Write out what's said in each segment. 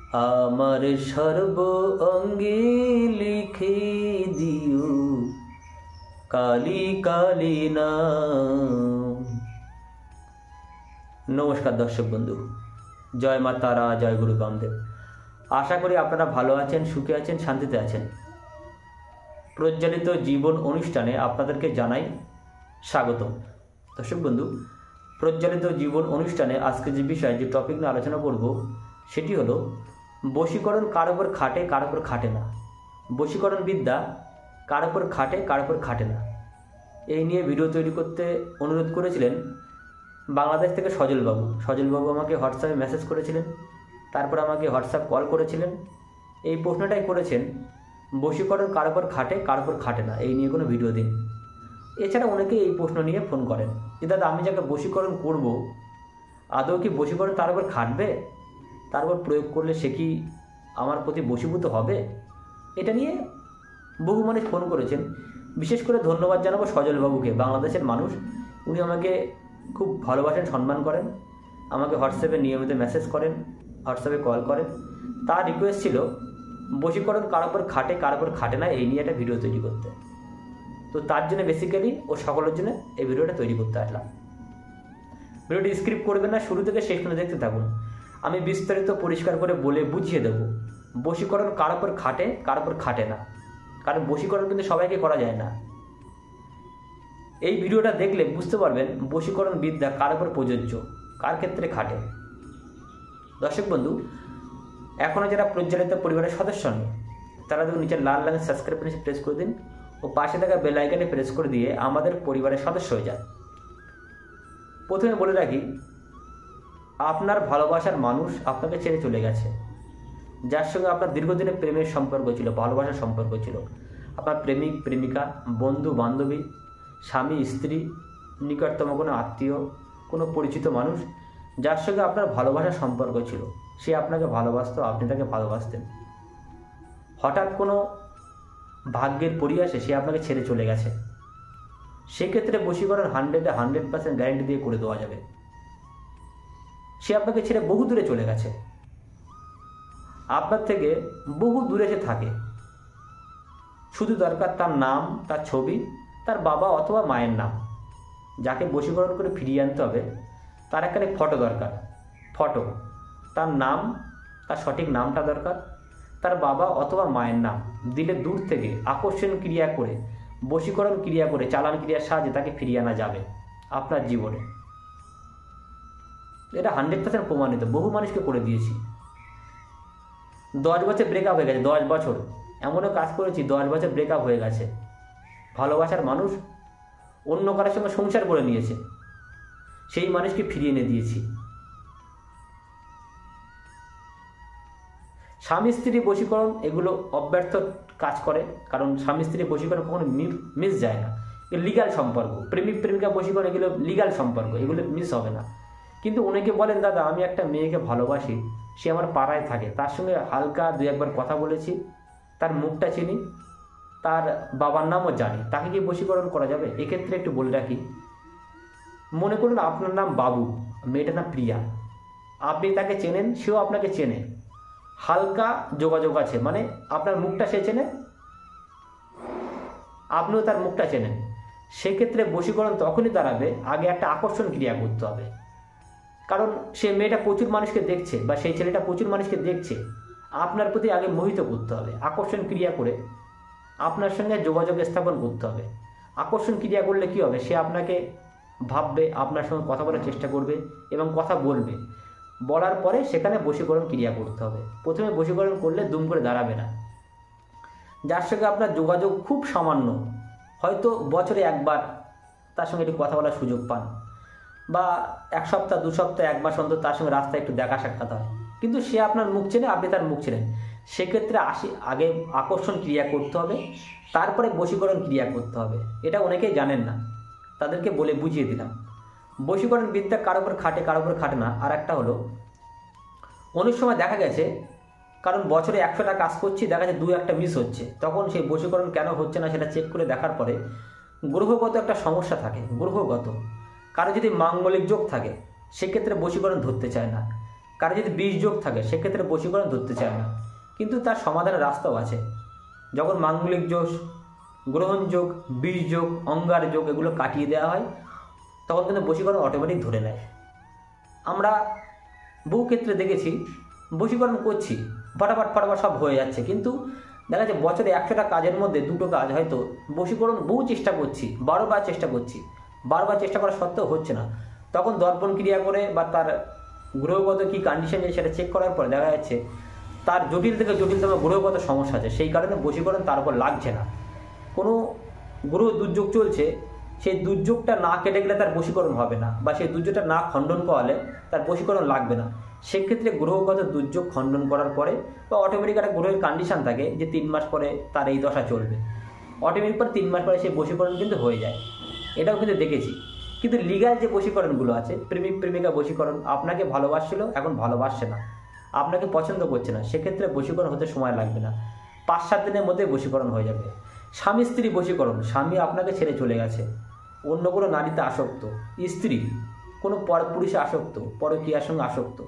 আমার সর্ব অঙ্গে লিখে দিও কালী কালী নাম। নমস্কার দর্শক বন্ধু, জয় মা তারা, জয় গুরু বামদেব। আশা করি আপনারা ভালো আছেন, সুখে আছেন, শান্তিতে আছেন। প্রজ্বলিত জীবন অনুষ্ঠানে আপনাদেরকে জানাই স্বাগতম। দর্শক বন্ধু, প্রজ্বলিত জীবন অনুষ্ঠানে আজকে যে বিষয়, যে টপিক নিয়ে আলোচনা করব সেটি হলো বশীকরণ কার উপর খাটে, কার উপর খাটে না। বশীকরণ বিদ্যা কার উপর খাটে, কার উপর খাটে না, এই নিয়ে ভিডিও তৈরি করতে অনুরোধ করেছিলেন বাংলাদেশ থেকে সজলবাবু। সজলবাবু আমাকে হোয়াটসঅ্যাপে মেসেজ করেছিলেন, তারপর আমাকে হোয়াটসঅ্যাপ কল করেছিলেন। এই প্রশ্নটাই করেছেন, বশীকরণ কার উপর খাটে, কার উপর খাটে না, এই নিয়ে কোনো ভিডিও দিন। এছাড়া অনেকেই এই প্রশ্ন নিয়ে ফোন করেন যে দাদা, আমি যাকে বশীকরণ করব আদৌ কি বশীকরণ তার উপর খাটবে, তার উপর প্রয়োগ করলে সে কি আমার প্রতি বশীভূত হবে? এটা নিয়ে বহু মানুষ ফোন করেছেন। বিশেষ করে ধন্যবাদ জানাবো সজলবাবুকে, বাংলাদেশের মানুষ। উনি আমাকে খুব ভালোবাসেন, সম্মান করেন, আমাকে হোয়াটসঅ্যাপে নিয়মিত মেসেজ করেন, হোয়াটসঅ্যাপে কল করেন। তার রিকোয়েস্ট ছিল বশীকরণ কার উপর খাটে, কার উপর খাটে না, এই নিয়ে একটা ভিডিও তৈরি করতে। তো তার জন্য বেসিক্যালি ও সকলের জন্য এই ভিডিওটা তৈরি করতে আসলাম। ভিডিওটি স্ক্রিপ্ট করবেন না, শুরু থেকে শেষ পর্যন্ত দেখতে থাকুন। আমি বিস্তারিত পরিষ্কার করে বলে বুঝিয়ে দেব বশীকরণ কার উপর খাটে, কার উপর খাটে না। কারণ বশীকরণ কিন্তু সবাইকে করা যায় না। এই ভিডিওটা দেখলে বুঝতে পারবেন বশীকরণ বিদ্যা কার উপর প্রযোজ্য, কার ক্ষেত্রে খাটে। দর্শক বন্ধু, এখনও যারা প্রজ্বলিত পরিবারের সদস্য নন, তারা দেখুন নিচে লাল রঙের সাবস্ক্রাইব বাটনে প্রেস করে দিন ও পাশে থাকা বেল আইকনে প্রেস করে দিয়ে আমাদের পরিবারের সদস্য হয়ে যান। প্রথমে বলে রাখি, আপনার ভালোবাসার মানুষ আপনাকে ছেড়ে চলে গেছে, যার সঙ্গে আপনার দীর্ঘদিনের প্রেমের সম্পর্ক ছিল, ভালোবাসার সম্পর্ক ছিল। আপনার প্রেমিক, প্রেমিকা, বন্ধু, বান্ধবী, স্বামী, স্ত্রী, নিকটতম কোনো আত্মীয়, কোনো পরিচিত মানুষ, যার সঙ্গে আপনার ভালোবাসার সম্পর্ক ছিল। সে আপনাকে ভালোবাসতো, আপনি তাকে ভালোবাসতেন। হঠাৎ কোনো ভাগ্যের পরিহাসে সে আপনাকে ছেড়ে চলে গেছে। সেক্ষেত্রে বশীকরণ 100% গ্যারেন্টি দিয়ে করে দেওয়া যাবে। সে আপনাকে ছেড়ে বহু দূরে চলে গেছে, আপনার থেকে বহু দূরে সে থাকে। শুধু দরকার তার নাম, তার ছবি, তার বাবা অথবা মায়ের নাম। যাকে বশীকরণ করে ফিরিয়ে আনতে হবে তার একটা ফটো দরকার। ফটো, তার নাম, তার সঠিক নামটা দরকার, তার বাবা অথবা মায়ের নাম দিলে দূর থেকে আকর্ষণ ক্রিয়া করে, বশীকরণ ক্রিয়া করে, চালান ক্রিয়ার সাহায্যে তাকে ফিরিয়ে আনা যাবে আপনার জীবনে। এটা 100% প্রমাণিত, বহু মানুষকে করে দিয়েছি। 10 বছর ব্রেকআপ হয়ে গেছে, 10 বছর এমনও কাজ করেছি, 10 বছর ব্রেকআপ হয়ে গেছে। ভালোবাসার মানুষ অন্য কারোর সঙ্গে সংসার করে নিয়েছে, সেই মানুষকে ফিরিয়ে এনে দিয়েছি। স্বামী স্ত্রী বশীকরণ এগুলো অব্যর্থ কাজ করে, কারণ স্বামী স্ত্রী বশীকরণ কখনো মিস যায় না। লিগাল সম্পর্ক, প্রেমিক প্রেমিকা বশীকরণ এগুলো লিগাল সম্পর্ক, এগুলো মিস হবে না। কিন্তু অনেকে বলেন দাদা, আমি একটা মেয়েকে ভালোবাসি, সে আমার পাড়ায় থাকে, তার সঙ্গে হালকা 2-1বার কথা বলেছি, তার মুখটা চিনি, তার বাবার নামও জানি, তাকে কি বশীকরণ করা যাবে? এক্ষেত্রে একটু বলে রাখি, মনে করুন আপনার নাম বাবু, মেয়েটার নাম প্রিয়া, আপনি তাকে চেনেন, সেও আপনাকে চেনে, হালকা যোগাযোগ আছে, মানে আপনার মুখটা সে চেনে, আপনিও তার মুখটা চেনেন। সেক্ষেত্রে বশীকরণ তখনই দাঁড়াবে, আগে একটা আকর্ষণ ক্রিয়া করতে হবে। কারণ সে মেয়েটা প্রচুর মানুষকে দেখছে বা সেই ছেলেটা প্রচুর মানুষকে দেখছে, আপনার প্রতি আগে মোহিত করতে হবে। আকর্ষণ ক্রিয়া করে আপনার সঙ্গে যোগাযোগ স্থাপন করতে হবে। আকর্ষণ ক্রিয়া করলে কি হবে, সে আপনাকে ভাববে, আপনার সঙ্গে কথা বলার চেষ্টা করবে এবং কথা বলবে। বলার পরে সেখানে বশীকরণ ক্রিয়া করতে হবে। প্রথমে বশীকরণ করলে দুম করে দাঁড়াবে না। যার সঙ্গে আপনার যোগাযোগ খুব সামান্য, হয়তো বছরে 1বার তার সঙ্গে একটু কথা বলার সুযোগ পান, বা 1 সপ্তাহ 2 সপ্তাহ 1 মাস অন্তর তার সঙ্গে রাস্তায় একটু দেখা সাক্ষাৎ হয়, কিন্তু সে আপনার মুখ চেনে, আপনি তার মুখ চেনেন। সেক্ষেত্রে আগে আকর্ষণ ক্রিয়া করতে হবে, তারপরে বশীকরণ ক্রিয়া করতে হবে। এটা অনেকেই জানেন না, তাদেরকে বলে বুঝিয়ে দিলাম। বশীকরণ বিদ্যা কার উপর খাটে, কার উপর খাটে না। আর একটা হলো, অনেক সময় দেখা গেছে, কারণ বছরে 100টা কাজ করছি, দেখা যাচ্ছে 2-1টা মিস হচ্ছে, তখন সেই বশীকরণ কেন হচ্ছে না সেটা চেক করে দেখার পরে গ্রহগত একটা সমস্যা থাকে। গ্রহগত কারো যদি মাঙ্গলিক যোগ থাকে, সেক্ষেত্রে বশীকরণ ধরতে চায় না। কারো যদি বিষ যোগ থাকে সেক্ষেত্রে বশীকরণ ধরতে চায় না, কিন্তু তার সমাধানের রাস্তাও আছে। যখন মাঙ্গলিক যোগ, গ্রহণ যোগ, বিষ যোগ, অঙ্গার যোগ এগুলো কাটিয়ে দেওয়া হয়, তখন কিন্তু বশীকরণ অটোমেটিক ধরে নেয়। আমরা বহু ক্ষেত্রে দেখেছি বশীকরণ করছি, ফটাফট সব হয়ে যাচ্ছে, কিন্তু দেখা যাচ্ছে বছরে 100টা কাজের মধ্যে 2টো কাজ হয়তো বশীকরণ বহু চেষ্টা করছি, 12বার চেষ্টা করছি, বারবার চেষ্টা করা সত্ত্বেও হচ্ছে না। তখন দর্পণ ক্রিয়া করে বা তার গ্রহগত কী কন্ডিশন আছে সেটা চেক করার পর দেখা যাচ্ছে তার জটিল থেকে জটিলতম গ্রহগত সমস্যা আছে, সেই কারণে বশীকরণ তার উপর লাগছে না। কোনো গ্রহ দুর্যোগ চলছে, সেই দুর্যোগটা না কেটে গেলে তার বশীকরণ হবে না, বা সেই দুর্যোগটা না খণ্ডন করালে তার বশীকরণ লাগবে না। সেক্ষেত্রে গ্রহগত দুর্যোগ খণ্ডন করার পরে বা অটোমেটিক একটা গ্রহের কন্ডিশন থাকে যে 3 মাস পরে তার এই দশা চলবে, অটোমেটিক পরে 3 মাস পরে সেই বশীকরণ কিন্তু হয়ে যায়। এটাও কিন্তু দেখেছি। কিন্তু লিগাল যে বশীকরণগুলো আছে, প্রেমিক প্রেমিকা বশীকরণ, আপনাকে ভালোবাসছিল এখন ভালোবাসছে না, আপনাকে পছন্দ করছে না, সেক্ষেত্রে বশীকরণ হতে সময় লাগবে না, 5-7 দিনের মধ্যে বশীকরণ হয়ে যাবে। স্বামী স্ত্রী বশীকরণ, স্বামী আপনাকে ছেড়ে চলে গেছে, অন্য কোনো নারীতে আসক্ত, স্ত্রী কোনো পুরুষে আসক্ত, পরকীয়ার সঙ্গে আসক্ত,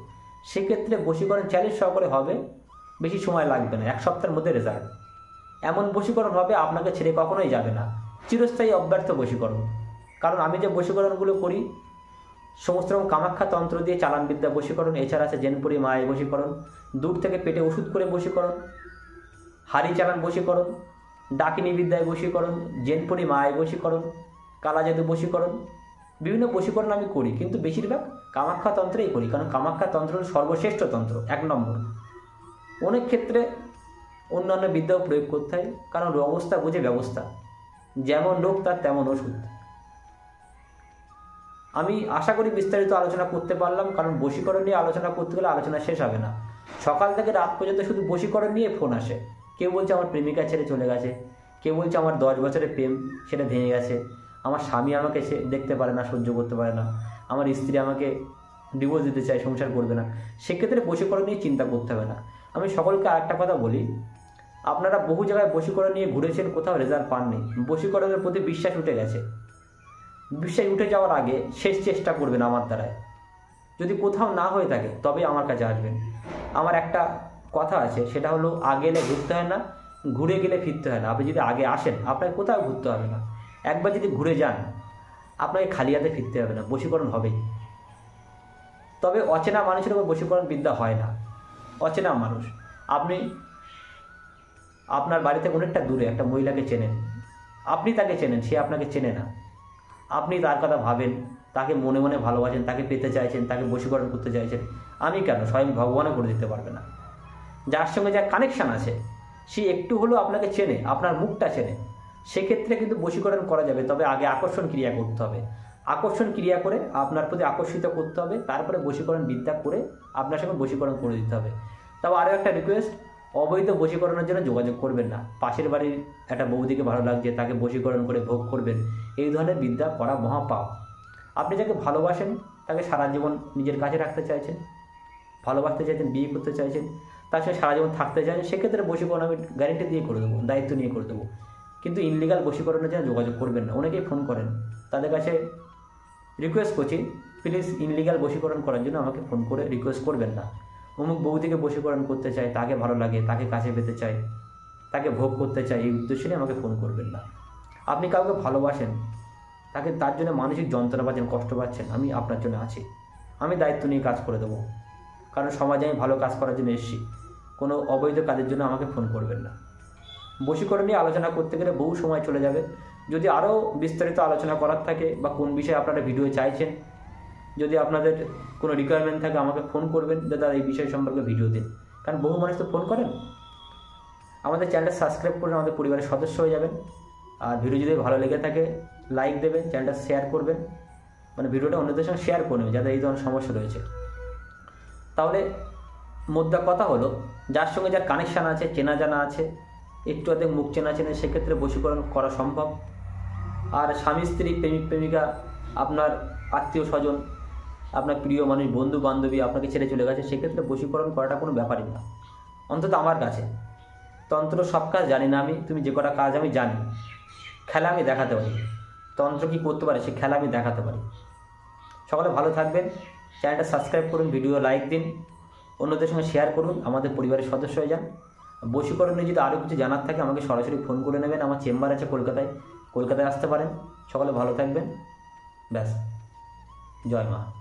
সেক্ষেত্রে বশীকরণ চ্যালেঞ্জ সহকারে হবে, বেশি সময় লাগবে না, 1 সপ্তাহের মধ্যে রেজাল্ট। এমন বশীকরণ হবে আপনাকে ছেড়ে কখনোই যাবে না, চিরস্থায়ী অব্যর্থ বশীকরণ। কারণ আমি যে বশীকরণগুলো করি সমস্ত রকম কামাখ্যা তন্ত্র দিয়ে চালানবিদ্যা বশীকরণ, এছাড়া আছে জেনপুরি মায়ের বশীকরণ, দূর থেকে পেটে ওষুধ করে বশীকরণ, হাড়ি চালান বশীকরণ, ডাকিনী বিদ্যায় বশীকরণ, জেনপুরি মায়ের বশীকরণ, কালাজাদু বশীকরণ, বিভিন্ন বশীকরণ আমি করি, কিন্তু বেশিরভাগ কামাখ্যা তন্ত্রেই করি, কারণ কামাখ্যা তন্ত্র হল সর্বশ্রেষ্ঠ তন্ত্র, 1 নম্বর। অনেক ক্ষেত্রে অন্যান্য বিদ্যাও প্রয়োগ করতে হয়, কারণ অবস্থা বুঝে ব্যবস্থা, যেমন লোক তার তেমন ওষুধ। আমি আশা করি বিস্তারিত আলোচনা করতে পারলাম, কারণ বশীকরণ নিয়ে আলোচনা করতে গেলে আলোচনা শেষ হবে না। সকাল থেকে রাত পর্যন্ত শুধু বশীকরণ নিয়ে ফোন আসে, কেউ বলছে আমার প্রেমিকা ছেড়ে চলে গেছে, কেউ বলছে আমার 10 বছরের প্রেম সেটা ভেঙে গেছে, আমার স্বামী আমাকে দেখতে পারে না, সহ্য করতে পারে না, আমার স্ত্রী আমাকে ডিভোর্স দিতে চায়, সংসার করবে না। সেক্ষেত্রে বশীকরণ নিয়ে চিন্তা করতে হবে না। আমি সকলকে আরেকটা কথা বলি, আপনারা বহু জায়গায় বশীকরণ নিয়ে ঘুরেছেন, কোথাও রেজাল্ট পাননি, বশীকরণের প্রতি বিশ্বাস উঠে গেছে। বিশ্বাস উঠে যাওয়ার আগে শেষ চেষ্টা করবেন আমার দ্বারায়। যদি কোথাও না হয়ে থাকে তবে আমার কাছে আসবেন। আমার একটা কথা আছে, সেটা হলো আগে এলে ঘুরতে হয় না, ঘুরে গেলে ফিরতে হয় না। আপনি যদি আগে আসেন আপনাকে কোথাও ঘুরতে হবে না, একবার যদি ঘুরে যান আপনাকে খালি হাতে ফিরতে হবে না, বশীকরণ হবেই। তবে অচেনা মানুষের উপর বশীকরণ বিদ্যা হয় না। অচেনা মানুষ, আপনি আপনার বাড়ি থেকে অনেকটা দূরে একটা মহিলাকে চেনেন, আপনি তাকে চেনেন, সে আপনাকে চেনে না, আপনি তার কথা ভাবেন, তাকে মনে মনে ভালোবাসেন, তাকে পেতে চাইছেন, তাকে বশীকরণ করতে চাইছেন, আমি কেন, স্বয়ং ভগবানও করে দিতে পারবে না। যার সঙ্গে যা কানেকশান আছে সে একটু হলেও আপনাকে চেনে, আপনার মুখটা চেনে, সেক্ষেত্রে কিন্তু বশীকরণ করা যাবে। তবে আগে আকর্ষণ ক্রিয়া করতে হবে, আকর্ষণ ক্রিয়া করে আপনার প্রতি আকর্ষিত করতে হবে, তারপরে বশীকরণ বিদ্যা করে আপনার সঙ্গে বশীকরণ করে দিতে হবে। তবে আরও একটা রিকোয়েস্ট, অবৈধ বশীকরণের জন্য যোগাযোগ করবেন না। পাশের বাড়ির একটা বৌদিকে ভালো লাগছে, তাকে বশীকরণ করে ভোগ করবেন, এই ধরনের বিদ্যা করা মহাপাপ। আপনি যাকে ভালোবাসেন, তাকে সারা জীবন নিজের কাছে রাখতে চাইছেন, ভালোবাসতে চাইছেন, বিয়ে করতে চাইছেন, তার সঙ্গে সারা জীবন থাকতে চাইছেন, সেক্ষেত্রে বশীকরণ আমি গ্যারেন্টি দিয়ে করে দেবো, দায়িত্ব নিয়ে করে দেবো। কিন্তু ইনলিগাল বশীকরণের জন্য যোগাযোগ করবেন না। অনেকেই ফোন করেন, তাদের কাছে রিকোয়েস্ট করছি, প্লিজ ইনলিগাল বশীকরণ করার জন্য আমাকে ফোন করে রিকোয়েস্ট করবেন না। অমুক বৌদিকে বশীকরণ করতে চাই, তাকে ভালো লাগে, তাকে কাছে পেতে চাই, তাকে ভোগ করতে চাই, এই উদ্দেশ্যে নিয়ে আমাকে ফোন করবেন না। আপনি কাউকে ভালোবাসেন, তাকে তার জন্য মানসিক যন্ত্রণা পাচ্ছেন, কষ্ট পাচ্ছেন, আমি আপনার জন্য আছি, আমি দায়িত্ব নিয়ে কাজ করে দেবো, কারণ সমাজে আমি ভালো কাজ করার জন্য এসেছি। কোনো অবৈধ কাজের জন্য আমাকে ফোন করবেন না। বশীকরণ নিয়ে আলোচনা করতে গেলে বহু সময় চলে যাবে। যদি আরও বিস্তারিত আলোচনা করার থাকে বা কোন বিষয়ে আপনারা ভিডিও চাইছেন, যদি আপনাদের কোনো রিকোয়ারমেন্ট থাকে আমাকে ফোন করবেন, দাদা এই বিষয় সম্পর্কে ভিডিও দিন। কারণ বহু মানুষ তো ফোন করেন। আমাদের চ্যানেলটা সাবস্ক্রাইব করে আমাদের পরিবারের সদস্য হয়ে যাবেন। আর ভিডিও যদি ভালো লেগে থাকে লাইক দেবেন, চ্যানেলটা শেয়ার করবেন, মানে ভিডিওটা অন্যদের সঙ্গে শেয়ার করে নেবেন যাদের এই ধরনের সমস্যা রয়েছে। তাহলে মোদ্দা কথা হলো, যার সঙ্গে যার কানেকশান আছে, চেনা জানা আছে, একটু অর্ধেক মুখ চেনা চেনে, সেক্ষেত্রে বশীকরণ করা সম্ভব। আর স্বামী স্ত্রী, প্রেমিক প্রেমিকা, আপনার আত্মীয় স্বজন, আপনার প্রিয় মানুষ, বন্ধু বান্ধবী আপনাকে ছেড়ে চলে গেছে, সেক্ষেত্রে বশীকরণ করাটা কোনো ব্যাপারই না, অন্তত আমার কাছে। তন্ত্র সব কাজ জানি না আমি, তুমি যে কটা কাজ আমি জানি, খেলা আমি দেখাতে পারি, তন্ত্র কী করতে পারে সে খেলা আমি দেখাতে পারি। সকলে ভালো থাকবেন, চ্যানেলটা সাবস্ক্রাইব করুন, ভিডিও লাইক দিন, অন্যদের সঙ্গে শেয়ার করুন, আমাদের পরিবারের সদস্য হয়ে যান। বশীকরণ নিয়ে যদি আরও কিছু জানার থাকে আমাকে সরাসরি ফোন করে নেবেন, আমার চেম্বার আছে কলকাতায় আসতে পারেন। সকলে ভালো থাকবেন। ব্যাস, জয় মা।